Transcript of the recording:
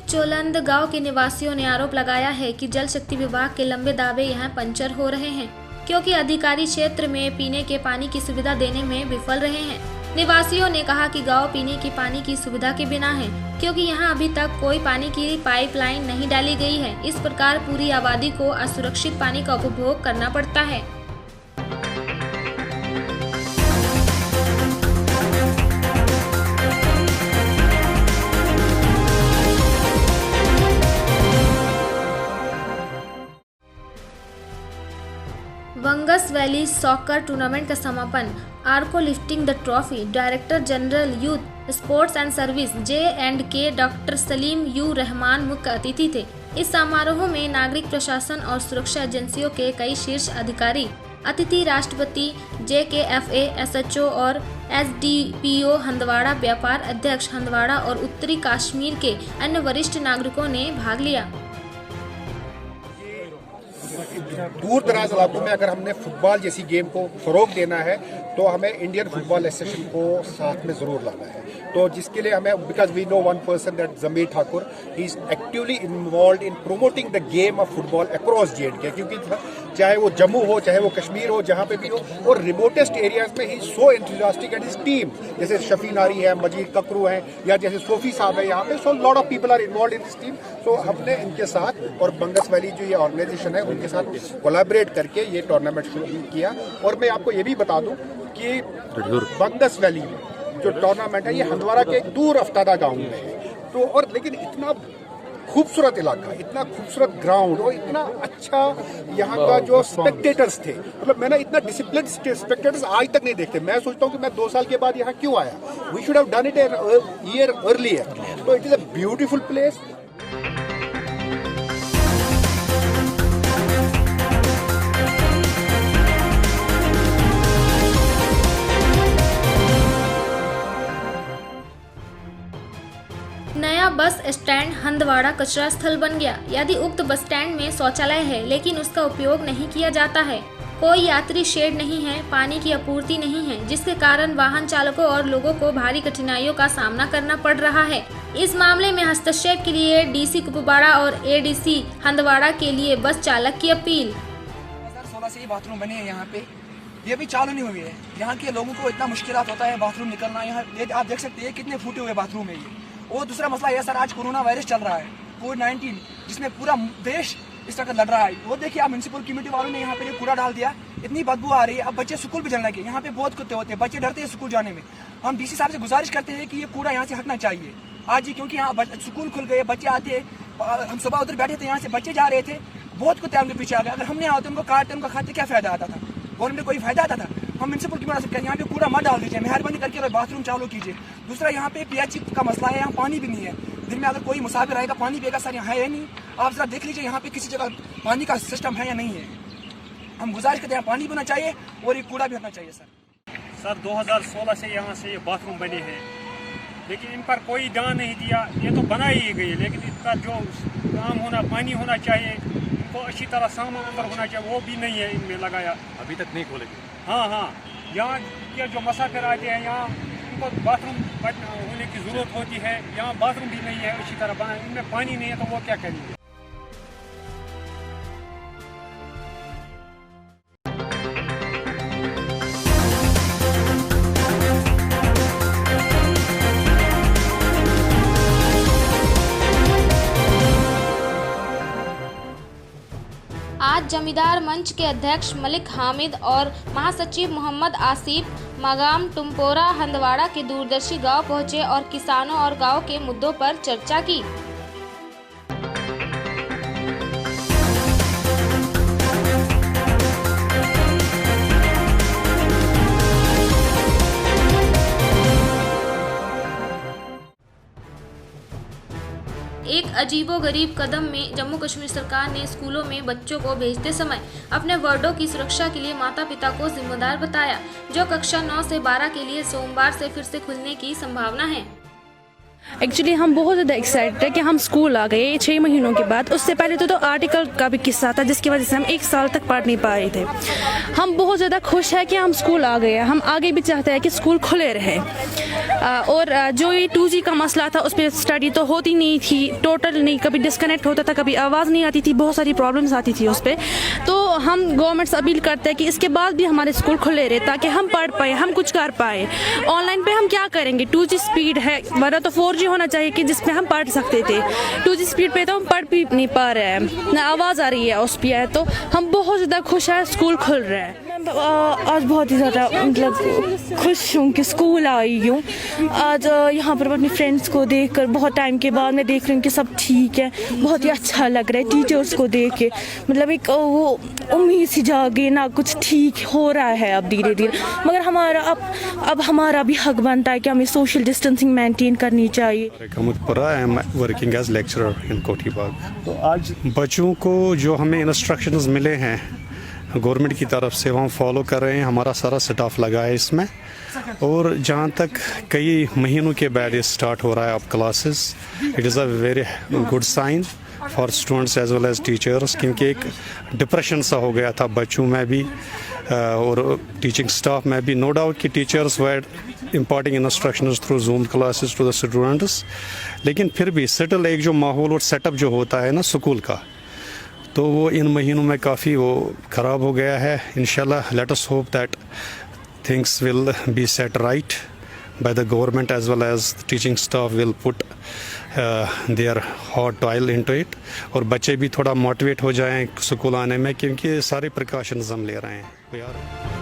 चोलंद गांव के निवासियों ने आरोप लगाया है कि जल शक्ति विभाग के लंबे दावे यहां पंचर हो रहे हैं, क्योंकि अधिकारी क्षेत्र में पीने के पानी की सुविधा देने में विफल रहे हैं। निवासियों ने कहा कि गांव पीने के पानी की सुविधा के बिना है, क्योंकि यहां अभी तक कोई पानी की पाइपलाइन नहीं डाली गई है। इस प्रकार पूरी आबादी को असुरक्षित पानी का उपभोग करना पड़ता है। बंगस वैली सॉकर टूर्नामेंट का समापन आर्को lifting the trophy. Director general youth sports and service J&K doctor Salim u Rahman मुख्य अतिथि थे। इस समारोह में नागरिक प्रशासन और सुरक्षा एजेंसियों के कई शीर्ष अधिकारी, अतिथि राष्ट्रपति, JKFA SHO और SDPO हंदवाड़ा, व्यापार अध्यक्ष हंदवाड़ा और उत्तरी कश्मीर के अन्य वरिष्ठ नागरिकों ने भाग लिया। दूर दराज इलाकों में अगर हमने फुटबॉल जैसी गेम को फरोग देना है तो हमें इंडियन फुटबॉल एसोसिएशन को साथ में ज़रूर लाना है। तो जिसके लिए हमें, because we know one person that Zameer Thakur, he is actively involved in promoting the game of football across J&K, क्योंकि चाहे वो जम्मू हो, चाहे वो कश्मीर हो, जहाँ पे भी हो, और रिमोटेस्ट एरियाज में ही सो एंथुसियास्टिक एंड हिज टीम, जैसे शफी नारी है, मजीद ककरू हैं, या जैसे सोफी साहब है यहाँ पे, so lot of people are involve in this team. So हमने इनके साथ और बंगस वैली जो ये ऑर्गेनाइजेशन है उनके साथ कोलैबोरेट करके ये टूर्नामेंट शुरू किया। और मैं आपको ये भी बता दूं कि बंगस वैली में जो टूर्नामेंट है ये हंदवाड़ा के एक दूर अफ्तादा गांव में है। तो और लेकिन इतना खूबसूरत इलाका, इतना खूबसूरत ग्राउंड और इतना अच्छा यहाँ का जो स्पेक्टेटर्स थे, मतलब मैंने इतना डिसिप्लिन स्पेक्टेटर्स आज तक नहीं देखते। मैं सोचता हूँ कि मैं 2 साल के बाद यहाँ क्यों आया। We should have done it year earlier. तो it is a beautiful place. नया बस स्टैंड हंदवाड़ा कचरा स्थल बन गया। यदि उक्त बस स्टैंड में शौचालय है लेकिन उसका उपयोग नहीं किया जाता है, कोई यात्री शेड नहीं है, पानी की आपूर्ति नहीं है, जिसके कारण वाहन चालकों और लोगों को भारी कठिनाइयों का सामना करना पड़ रहा है। इस मामले में हस्तक्षेप के लिए DC कुपवाड़ा और ADC हंदवाड़ा के लिए बस चालक की अपील। 2016 से ये बाथरूम बने हैं यहाँ पे, ये भी चालू नहीं हुई है। यहाँ के लोगों को इतना मुश्किलात होता है बाथरूम निकलना। यहाँ आप देख सकते हैं कितने फूटे हुए बाथरूम है ये। और दूसरा मसला यह सर, आज कोरोना वायरस चल रहा है, कोविड-19, जिसमें पूरा देश इस तरह लड़ रहा है। वो देखिए आप म्यूनसिपल कमेटी वालों ने यहाँ पे कूड़ा डाल दिया, इतनी बदबू आ रही है। अब बच्चे स्कूल भी जाने लगे, यहाँ पे बहुत कुत्ते होते हैं, बच्चे डरते हैं स्कूल जाने में। हम DC साहब से गुजारिश करते हैं कि ये कूड़ा यहाँ से हटना चाहिए आज ही, क्योंकि यहाँ स्कूल खुल गए, बच्चे आते हैं। हम सुबह उधर बैठे थे, यहाँ से बच्चे जा रहे थे, बहुत कुत्ते उनके पीछे आ गए। अगर हमने आते उनको काटते, उनको खाते, क्या फायदा आता था? गवर्नमेंट कोई फायदा आता था? हम म्यूनसिपल कमेटी यहाँ पे कूड़ा मत डाल दीजिए, मेहरबानी करके बाथरूम चालू कीजिए। दूसरा यहाँ पे PH का मसला है, यहाँ पानी भी नहीं है। दिन में अगर कोई मुसाफिर आएगा पानी पिएगा सर, यहाँ है नहीं। आप जरा देख लीजिए यहाँ पे किसी जगह पानी का सिस्टम है या नहीं है। हम गुजारिश करते हैं पानी भी होना चाहिए और ये कूड़ा भी होना चाहिए सर 2016 से यहाँ से ये बाथरूम बने हैं, लेकिन इन पर कोई ध्यान नहीं दिया। ये तो बनाई ही गई, लेकिन इनका जो काम होना, पानी होना चाहिए, इनको अच्छी तरह सामान अंदर होना चाहिए, वो भी नहीं है इनमें लगाया। अभी तक नहीं खोले। हाँ, यहाँ के जो मुसाफिर आते हैं यहाँ उनको बाथरूम होने की ज़रूरत होती है। यहाँ बाथरूम भी नहीं है अच्छी तरह बना, इनमें पानी नहीं है तो वो क्या करेंगे। आज जमींदार मंच के अध्यक्ष मलिक हामिद और महासचिव मोहम्मद आसिफ मगाम टुमपोरा हंदवाड़ा के दूरदर्शी गांव पहुंचे और किसानों और गांव के मुद्दों पर चर्चा की। एक अजीबोगरीब कदम में जम्मू कश्मीर सरकार ने स्कूलों में बच्चों को भेजते समय अपने वार्डों की सुरक्षा के लिए माता पिता को जिम्मेदार बताया, जो कक्षा 9 से 12 के लिए सोमवार से फिर से खुलने की संभावना है। एक्चुअली हम बहुत ज़्यादा एक्साइटेड है कि हम स्कूल आ गए 6 महीनों के बाद। उससे पहले तो आर्टिकल का भी किस्सा था जिसकी वजह से हम 1 साल तक पढ़ नहीं पा रहे थे। हम बहुत ज़्यादा खुश है कि हम स्कूल आ गए। हम आगे भी चाहते हैं कि स्कूल खुले रहे। और जो ये 2G का मसला था उस पर स्टडी तो होती नहीं थी, टोटल नहीं, कभी डिस्कनेक्ट होता था, कभी आवाज़ नहीं आती थी, बहुत सारी प्रॉब्लम्स आती थी उस पर। तो हम गवर्नमेंट से अपील करते हैं कि इसके बाद भी हमारे स्कूल खुले रहे ताकि हम पढ़ पाए, हम कुछ कर पाए। ऑनलाइन पे हम क्या करेंगे, 2G स्पीड है, वरना तो 4G होना चाहिए कि जिसमें हम पढ़ सकते थे। 2G स्पीड पे तो हम पढ़ भी नहीं पा रहे हैं, ना आवाज़ आ रही है उस पर। तो हम बहुत ज़्यादा खुश हैं स्कूल खुल रहा है। आज बहुत ही ज़्यादा मतलब खुश हूँ कि स्कूल आई हूँ। आज यहाँ पर अपने फ्रेंड्स को देखकर बहुत टाइम के बाद मैं देख रही हूँ कि सब ठीक है। बहुत ही अच्छा लग रहा है टीचर्स को देख के, मतलब एक वो उम्मीद सी जागे ना, कुछ ठीक हो रहा है अब धीरे धीरे। मगर हमारा अब हमारा भी हक बनता है कि हमें सोशल डिस्टेंसिंग मेंटेन करनी चाहिए। I am working as lecturer in Kothi Bagh. तो आज बच्चों को जो हमें इंस्ट्रक्शंस मिले हैं गवर्नमेंट की तरफ से वो हम फॉलो कर रहे हैं। हमारा सारा स्टाफ लगा है इसमें। और जहाँ तक कई महीनों के बाद ये स्टार्ट हो रहा है अब classes, it is a very good sign for students as well as teachers, क्योंकि एक डिप्रेशन सा हो गया था बच्चों में भी और टीचिंग स्टाफ में भी। नो डाउट कि teachers were imparting instructions through Zoom classes to the students, लेकिन फिर भी सेटल एक जो माहौल और सेटअप जो होता है ना स्कूल का, तो वो इन महीनों में काफ़ी वो ख़राब हो गया है। इंशाल्लाह let us hope that things will be set right by the government as well as the teaching staff will put their hot oil into it, और बच्चे भी थोड़ा मोटिवेट हो जाएं स्कूल आने में, क्योंकि सारे प्रिकॉशंस हम ले रहे हैं।